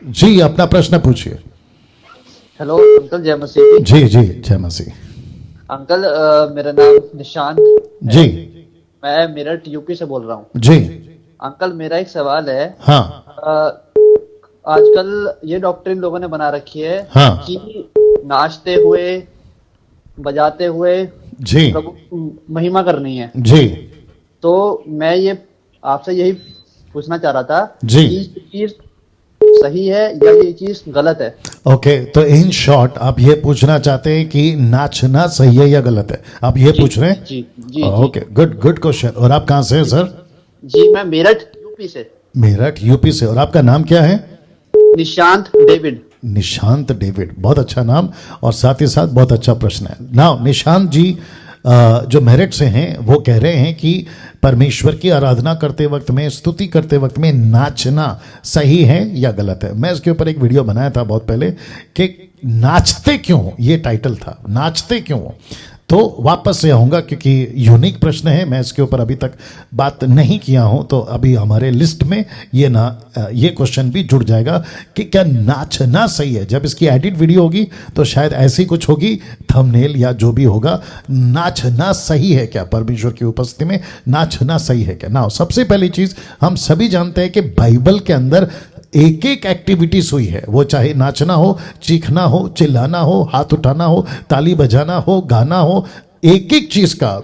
जी, अपना प्रश्न पूछिए। हेलो अंकल, जय मसीह की। जी जी, जय मसीह। अंकल, मेरा नाम निशांत है। जी मैं मेरठ यूपी से बोल रहा हूँ। जी। अंकल, मेरा एक सवाल है। हाँ आजकल ये डॉक्ट्रिन लोगों ने बना रखी है हाँ। कि नाचते हुए, बजाते हुए जी प्रभु की महिमा करनी है। जी तो मैं ये आपसे यही पूछना चाह रहा था जी। कि ये चीज सही है या ये चीज गलत है। ओके, तो इन शॉर्ट आप ये पूछना चाहते हैं कि नाचना सही है या गलत है, आप ये जी पूछ रहे हैं? जी जी जी। Okay, good good question. और आप कहाँ से हैं सर? जी, मैं मेरठ यूपी से। मेरठ यूपी से। और आपका नाम क्या है? निशांत डेविड। निशांत डेविड, बहुत अच्छा नाम और साथ ही साथ बहुत अच्छा प्रश्न है। नाउ निशांत जी जो मेरठ से हैं वो कह रहे हैं कि परमेश्वर की आराधना करते वक्त में, स्तुति करते वक्त में नाचना सही है या गलत है। मैं इसके ऊपर एक वीडियो बनाया था बहुत पहले कि नाचते क्यों, ये टाइटल था, नाचते क्यों। तो वापस से आऊँगा क्योंकि यूनिक प्रश्न है, मैं इसके ऊपर अभी तक बात नहीं किया हूँ, तो अभी हमारे लिस्ट में ये क्वेश्चन भी जुड़ जाएगा कि क्या नाचना सही है। जब इसकी एडिट वीडियो होगी तो शायद ऐसी कुछ होगी थंबनेल या जो भी होगा, नाचना सही है क्या, परमेश्वर की उपस्थिति में नाचना सही है क्या। ना, सबसे पहली चीज़ हम सभी जानते हैं कि बाइबल के अंदर एक एक एक्टिविटीज हुई है, वो चाहे नाचना हो, चीखना हो, चिल्लाना हो, हाथ उठाना हो, ताली बजाना हो, गाना हो, एक एक चीज का।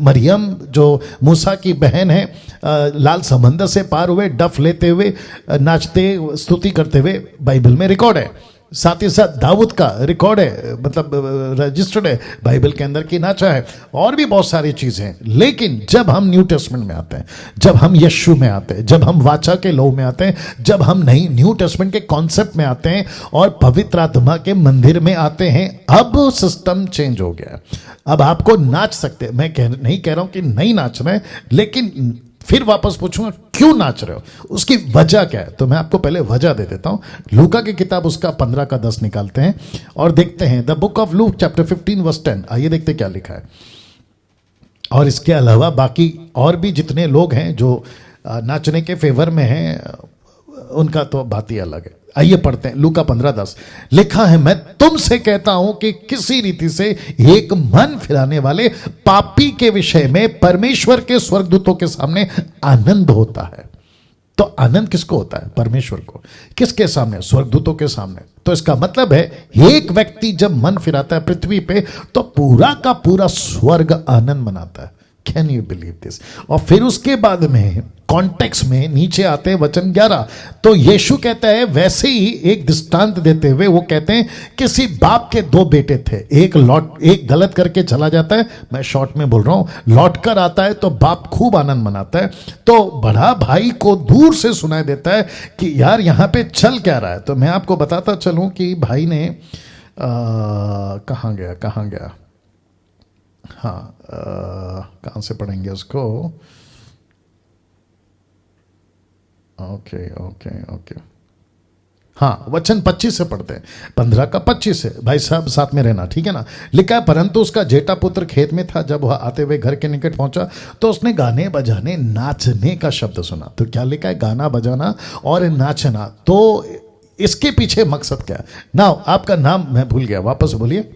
मरियम जो मूसा की बहन है, लाल समंदर से पार हुए डफ लेते हुए, नाचते, स्तुति करते हुए बाइबल में रिकॉर्ड है। साथ ही साथ दाऊद का रिकॉर्ड है, मतलब रजिस्टर्ड है बाइबल के अंदर कि नाचा है। और भी बहुत सारी चीज़ें हैं। लेकिन जब हम न्यू टेस्टमेंट में आते हैं, जब हम यीशु में आते हैं, जब हम वाचा के लहू में आते हैं, जब हम नई न्यू टेस्टमेंट के कॉन्सेप्ट में आते हैं और पवित्र आत्मा के मंदिर में आते हैं, अब सिस्टम चेंज हो गया। अब आपको नाच सकते हैं। मैं नहीं कह रहा हूं कि नहीं नाचना है, लेकिन फिर वापस पूछूंगा क्यों नाच रहे हो, उसकी वजह क्या है। तो मैं आपको पहले वजह दे देता हूं। लूका की किताब उसका 15 का 10 निकालते हैं और देखते हैं। The book of Luke chapter 15 verse 10। आइए देखते क्या लिखा है। और इसके अलावा बाकी और भी जितने लोग हैं जो नाचने के फेवर में हैं, उनका तो बात ही अलग है। आइए पढ़ते हैं लूका 15:10। लिखा है, मैं तुमसे कहता हूं कि किसी रीति से एक मन फिराने वाले पापी के विषय में परमेश्वर के स्वर्गदूतों के सामने आनंद होता है। तो आनंद किसको होता है? परमेश्वर को। किसके सामने? स्वर्गदूतों के सामने। तो इसका मतलब है एक व्यक्ति जब मन फिराता है पृथ्वी पे तो पूरा का पूरा स्वर्ग आनंद मनाता है। Can you believe this? और फिर उसके बाद में कॉन्टेक्स्ट में नीचे आते हैं वचन 11। तो यीशु कहता है, वैसे ही एक दृष्टांत देते हुए वो कहते हैं, किसी बाप के दो बेटे थे, एक गलत करके चला जाता है, मैं शॉर्ट में बोल रहा हूं, लौट कर आता है तो बाप खूब आनंद मनाता है। तो बड़ा भाई को दूर से सुनाई देता है कि यार यहां पे चल क्या रहा है। तो मैं आपको बताता चलूं कि भाई ने कहां गया, हाँ, कहाँ से पढ़ेंगे उसको? ओके, हाँ, वचन 25 से पढ़ते हैं। 15 का 25 से। भाई साहब साथ में रहना, ठीक है ना। लिखा है, परंतु उसका जेठा पुत्र खेत में था। जब वह आते हुए घर के निकट पहुंचा तो उसने गाने बजाने, नाचने का शब्द सुना। तो क्या लिखा है? गाना बजाना और नाचना। तो इसके पीछे मकसद क्या है? ना, आपका नाम मैं भूल गया, वापस बोलिए।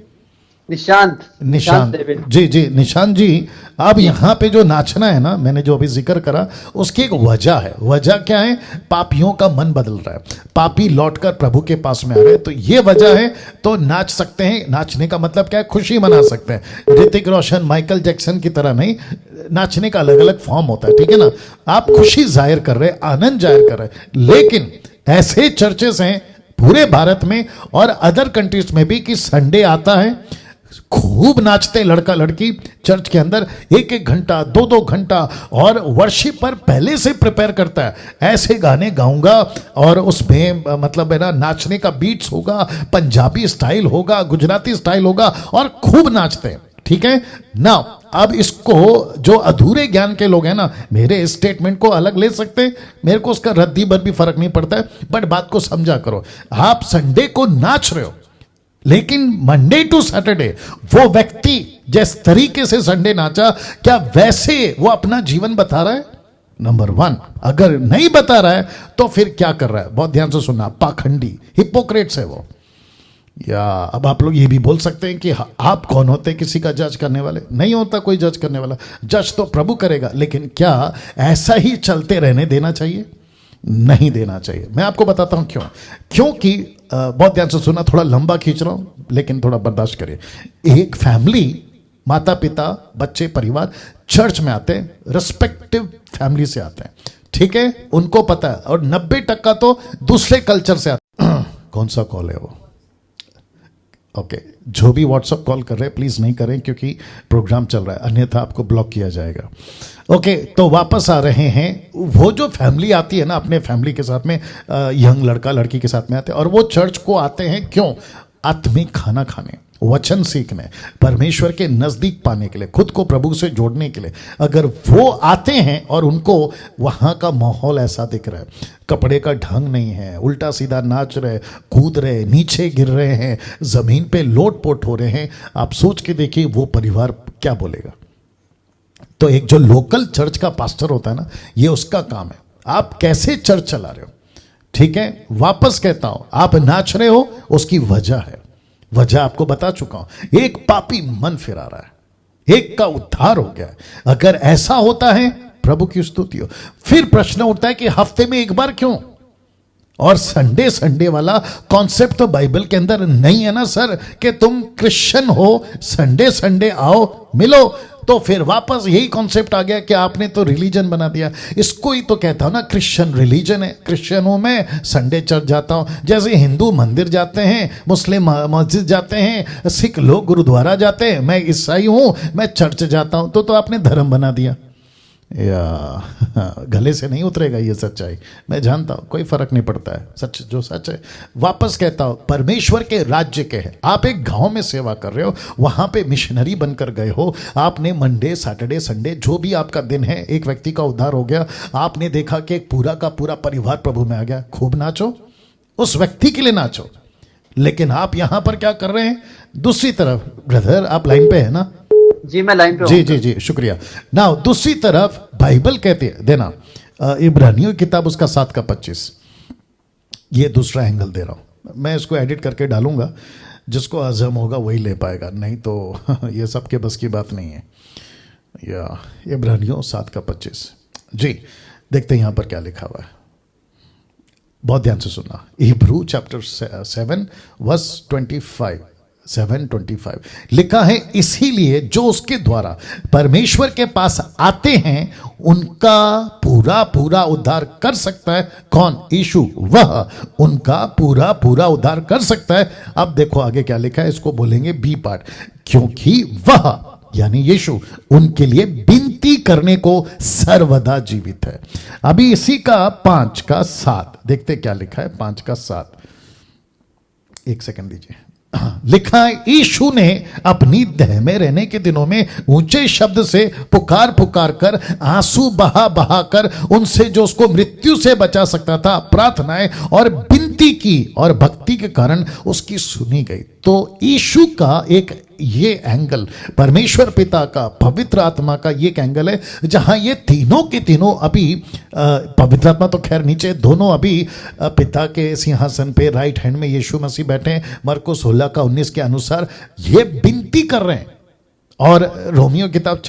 निशांत डेविड। जी जी, निशांत जी। अब यहाँ पे जो नाचना है ना, मैंने जो अभी जिक्र करा, उसकी एक वजह है। वजह क्या है? पापियों का मन बदल रहा है, पापी लौटकर प्रभु के पास में आ रहे हैं, तो ये वजह है। तो नाच सकते हैं। नाचने का मतलब क्या है? खुशी मना सकते हैं। ऋतिक रोशन, माइकल जैक्सन की तरह नहीं, नाचने का अलग अलग फॉर्म होता है, ठीक है ना। आप खुशी जाहिर कर रहे हैं, आनंद जाहिर कर रहे हैं। लेकिन ऐसे चर्चेस हैं पूरे भारत में और अदर कंट्रीज में भी कि संडे आता है, खूब नाचते लड़का लड़की चर्च के अंदर 1-1 घंटा, 2-2 घंटा, और वर्शिप पर पहले से प्रिपेयर करता है, ऐसे गाने गाऊंगा और उसमें मतलब है ना, नाचने का बीट्स होगा, पंजाबी स्टाइल होगा, गुजराती स्टाइल होगा, और खूब नाचते हैं, ठीक है ना। अब इसको जो अधूरे ज्ञान के लोग हैं ना, मेरे स्टेटमेंट को अलग ले सकते हैं, मेरे को उसका रद्दी भर भी फर्क नहीं पड़ता है, बट बात को समझा करो। आप संडे को नाच रहे हो, लेकिन मंडे टू सैटरडे वो व्यक्ति जिस तरीके से संडे नाचा, क्या वैसे वो अपना जीवन बता रहा है? नंबर 1। अगर नहीं बता रहा है तो फिर क्या कर रहा है? बहुत ध्यान से सुनना, पाखंडी, हिपोक्रेट्स है वो। या अब आप लोग ये भी बोल सकते हैं कि आप कौन होते हैं किसी का जज करने वाले? नहीं होता कोई जज करने वाला, जज तो प्रभु करेगा। लेकिन क्या ऐसा ही चलते रहने देना चाहिए? नहीं देना चाहिए। मैं आपको बताता हूं क्यों। क्योंकि बहुत ध्यान से सुना, थोड़ा लंबा खींच रहा हूं लेकिन थोड़ा बर्दाश्त करिए। एक फैमिली, माता पिता, बच्चे, परिवार चर्च में आते हैं, रिस्पेक्टिव फैमिली से आते हैं, ठीक है, उनको पता है। और 90% तो दूसरे कल्चर से आते हैं। कौन सा कॉल है वो? ओके, जो भी व्हाट्सअप कॉल कर रहे हैं प्लीज नहीं करें क्योंकि प्रोग्राम चल रहा है, अन्यथा आपको ब्लॉक किया जाएगा। ओके, तो वापस आ रहे हैं। वो जो फैमिली आती है ना, अपने फैमिली के साथ में, यंग लड़का लड़की के साथ में आते हैं, और वो चर्च को आते हैं क्यों? आत्मिक खाना खाने, वचन सीखने, परमेश्वर के नजदीक पाने के लिए, खुद को प्रभु से जोड़ने के लिए। अगर वो आते हैं और उनको वहां का माहौल ऐसा दिख रहा है, कपड़े का ढंग नहीं है, उल्टा सीधा नाच रहे, कूद रहे, नीचे गिर रहे हैं, जमीन पे लोट पोट हो रहे हैं, आप सोच के देखिए वो परिवार क्या बोलेगा। तो एक जो लोकल चर्च का पास्टर होता है ना, ये उसका काम है, आप कैसे चर्च चला रहे हो। ठीक है, वापस कहता हूं, आप नाच रहे हो, उसकी वजह है, वजह आपको बता चुका हूं। एक पापी मन फिरा रहा है, एक का उद्धार हो गया है। अगर ऐसा होता है, प्रभु की स्तुति हो। फिर प्रश्न उठता है कि हफ्ते में एक बार क्यों? और संडे संडे वाला कॉन्सेप्ट तो बाइबल के अंदर नहीं है ना सर, कि तुम क्रिश्चियन हो, संडे संडे आओ मिलो। तो फिर वापस यही कॉन्सेप्ट आ गया कि आपने तो रिलीजन बना दिया। इसको ही तो कहता हूं ना, क्रिश्चियन रिलीजन है। क्रिश्चियन हूं मैं, संडे चर्च जाता हूं, जैसे हिंदू मंदिर जाते हैं, मुस्लिम मस्जिद जाते हैं, सिख लोग गुरुद्वारा जाते हैं, मैं ईसाई हूं, मैं चर्च जाता हूं। तो आपने धर्म बना दिया। या गले से नहीं उतरेगा ये सच्चाई, मैं जानता हूं, कोई फर्क नहीं पड़ता है, सच जो सच है। वापस कहता हूं, परमेश्वर के राज्य के है। आप एक गांव में सेवा कर रहे हो, वहां पे मिशनरी बनकर गए हो, आपने मंडे सैटरडे संडे जो भी आपका दिन है, एक व्यक्ति का उद्धार हो गया, आपने देखा कि एक पूरा का पूरा परिवार प्रभु में आ गया, खूब नाचो, उस व्यक्ति के लिए नाचो। लेकिन आप यहां पर क्या कर रहे हैं? दूसरी तरफ, ब्रदर आप लाइन पे है ना? जी मैं लाइन पे हूं। जी जी जी, शुक्रिया। ना दूसरी तरफ बाइबल कहती है, देना इब्रानियों की किताब उसका 7:25, ये दूसरा एंगल दे रहा हूं मैं, इसको एडिट करके डालूंगा, जिसको हजम होगा वही ले पाएगा, नहीं तो ये सबके बस की बात नहीं है। या इब्रानियों 7:25, जी देखते हैं यहां पर क्या लिखा हुआ है, बहुत ध्यान से सुनना। हिब्रू चैप्टर 7 वर्स 25, 7:25 लिखा है, इसीलिए जो उसके द्वारा परमेश्वर के पास आते हैं उनका पूरा पूरा उद्धार कर सकता है। कौन? यीशु, वह उनका पूरा पूरा उद्धार कर सकता है। अब देखो आगे क्या लिखा है, इसको बोलेंगे बी पार्ट, क्योंकि वह यानी यीशु उनके लिए विनती करने को सर्वदा जीवित है। अभी इसी का 5:7 देखते क्या लिखा है, 5:7, एक सेकंड दीजिए। लिखा है, यीशु ने अपनी देह में रहने के दिनों में ऊंचे शब्द से पुकार पुकार कर, आंसू बहा बहा कर उनसे जो उसको मृत्यु से बचा सकता था प्रार्थनाएं और विनती की, और भक्ति के कारण उसकी सुनी गई। तो यीशु का एक ये एंगल, परमेश्वर पिता का, पवित्र आत्मा का ये एक एंगल है, जहां ये तीनों के तीनों अभी, पवित्र आत्मा तो खैर नीचे, दोनों अभी पिता के सिंहासन पे राइट हैंड में यीशु मसीह बैठे हैं। मरकुस 16:19 के अनुसार ये विनती कर रहे हैं। और रोमियो किताब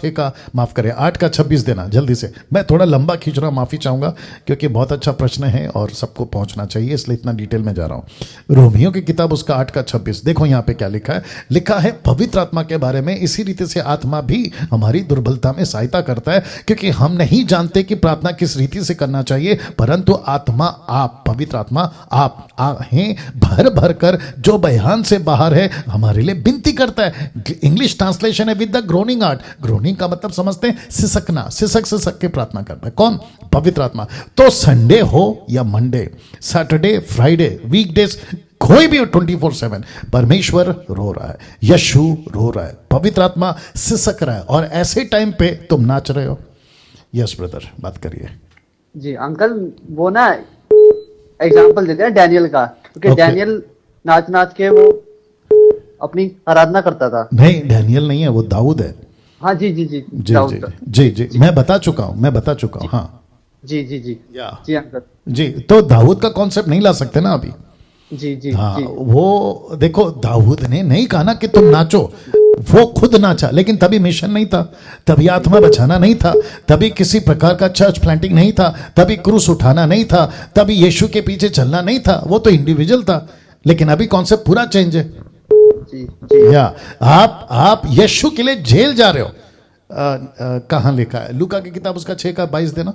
8:26 देना जल्दी से, मैं थोड़ा लंबा खींच रहा हूं, माफी चाहूंगा क्योंकि बहुत अच्छा प्रश्न है और सबको पहुंचना चाहिए, इसलिए इतना डिटेल में जा रहा हूं। रोमियो की किताब उसका 8:26, देखो यहां पे क्या लिखा है। लिखा है पवित्र आत्मा के बारे में, इसी रीति से आत्मा भी हमारी दुर्बलता में सहायता करता है, क्योंकि हम नहीं जानते कि प्रार्थना किस रीति से करना चाहिए, परंतु आत्मा, आप पवित्र आत्मा आप हैं भर भर कर जो बयान से बाहर है हमारे लिए विनती करता है। इंग्लिश ट्रांसलेशन है with the groaning art. Groaning का मतलब समझते हैं सिसकना, सिसक के प्रार्थना करता है। कौन? पवित्र आत्मा। तो संडे हो या मंडे, सैटरडे, फ्राइडे, वीकडेज, कोई भी 24/7 परमेश्वर रो रहा है, यीशु रो रहा है, पवित्र आत्मा सिसक रहा है, और ऐसे टाइम पे तुम नाच रहे हो। यस ब्रदर, बात करिए। जी अंकल, वो ना एग्जाम्पल देते हैं डैनियल का, क्योंकि डैनियल नाच नाच के वो अपनी आराधना करता था। नहीं, डैनियल नहीं है, वो दाऊद है। हाँ जी जी जी जी जी जी जी, मैं बता चुका हूं हाँ। जी जी जी या जी अंकल। जी, तो दाऊद का कॉन्सेप्ट नहीं ला सकते ना अभी। जी जी हाँ, जी वो देखो दाऊद ने नहीं कहा ना कि तुम नाचो, वो खुद नाचा, लेकिन तभी मिशन नहीं था, तभी आत्मा बचाना नहीं था, तभी किसी प्रकार का चर्च प्लांटिंग नहीं था, तभी क्रूस उठाना नहीं था, तभी यीशु के पीछे चलना नहीं था, वो तो इंडिविजुअल था। लेकिन अभी कॉन्सेप्ट पूरा चेंज है। जी जी या आप यीशु के लिए जेल जा रहे हो। कहाँ लिखा है? लूका की किताब उसका 6 का 22 देना।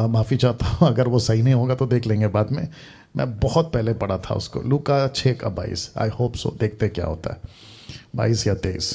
माफी चाहता हूँ अगर वो सही नहीं होगा तो देख लेंगे बाद में। मैं बहुत पहले पढ़ा था उसको। लूका 6 का 22। आई होप सो, देखते क्या होता है, 22 या 23।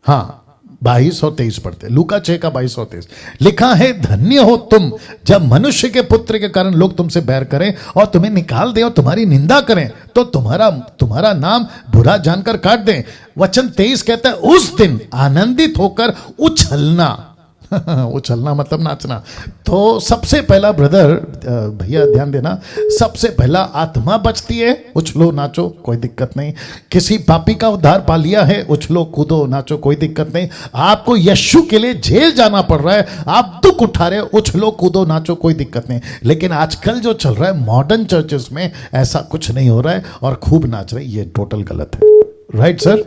हाँ, 22 और 23 पढ़ते। लूका 6 का 22 और 23 लिखा है, धन्य हो तुम जब मनुष्य के पुत्र के कारण लोग तुमसे बैर करें और तुम्हें निकाल दें और तुम्हारी निंदा करें, तो तुम्हारा नाम बुरा जानकर काट दें। वचन 23 कहता है, उस दिन आनंदित होकर उछलना। उछलना मतलब नाचना। तो सबसे पहला ब्रदर, भैया ध्यान देना, सबसे पहला आत्मा बचती है, उछलो नाचो कोई दिक्कत नहीं। किसी पापी का उद्धार पा लिया है, उछलो कूदो नाचो कोई दिक्कत नहीं। आपको यीशु के लिए जेल जाना पड़ रहा है, आप दुख उठा रहे हो, उछलो कूदो नाचो कोई दिक्कत नहीं। लेकिन आजकल जो चल रहा है मॉडर्न चर्चेस में, ऐसा कुछ नहीं हो रहा है और खूब नाच रहे, ये टोटल गलत है। Right sir?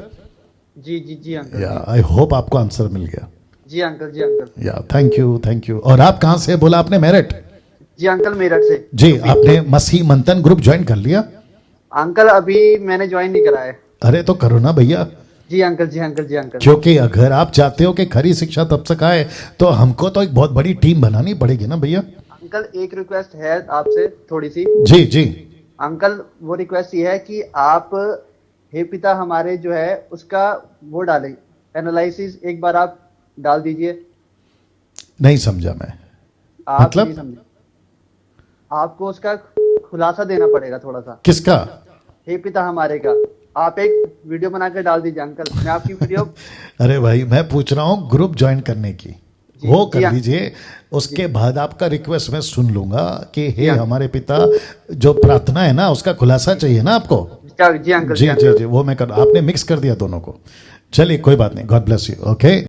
जी जी जी अंकल। या आई होप आपको आंसर मिल गया। जी अंकल जी अंकल। Yeah thank you. और आप कहां से बोला आपने? मेरठ? जी अंकल मेरठ से। जी, आपने मसीह मंथन ग्रुप ज्वाइन कर लिया? अंकल अभी मैंने ज्वाइन नहीं करा है। अरे तो करो ना भैया। जी अंकल जी अंकल जी अंकल। क्योंकि अगर आप चाहते हो कि खरी शिक्षा तब तक आए तो हमको तो एक बहुत बड़ी टीम बनानी पड़ेगी ना भैया। अंकल एक रिक्वेस्ट है आपसे थोड़ी सी। जी जी। अंकल वो रिक्वेस्ट ये है कि आप हे पिता हमारे जो है उसका वो डालें, एनालिसिस एक बार आप डाल दीजिए। नहीं समझा मैं। आप मतलब? नहीं समझे, आपको उसका खुलासा देना पड़ेगा थोड़ा सा। किसका? हे पिता हमारे का आप एक वीडियो बना के डाल दीजिए अंकल, मैं आपकी वीडियो। अरे भाई मैं पूछ रहा हूँ ग्रुप ज्वाइन करने की, वो जी, कर लीजिए। उसके बाद आपका रिक्वेस्ट मैं सुन लूंगा कि हे जी, हमारे पिता, जो प्रार्थना है ना उसका खुलासा चाहिए ना आपको। जी अंकल जी जी जी, वो मैं कर, आपने मिक्स कर दिया दोनों को। चलिए कोई बात नहीं, गॉड ब्लेस यू। ओके।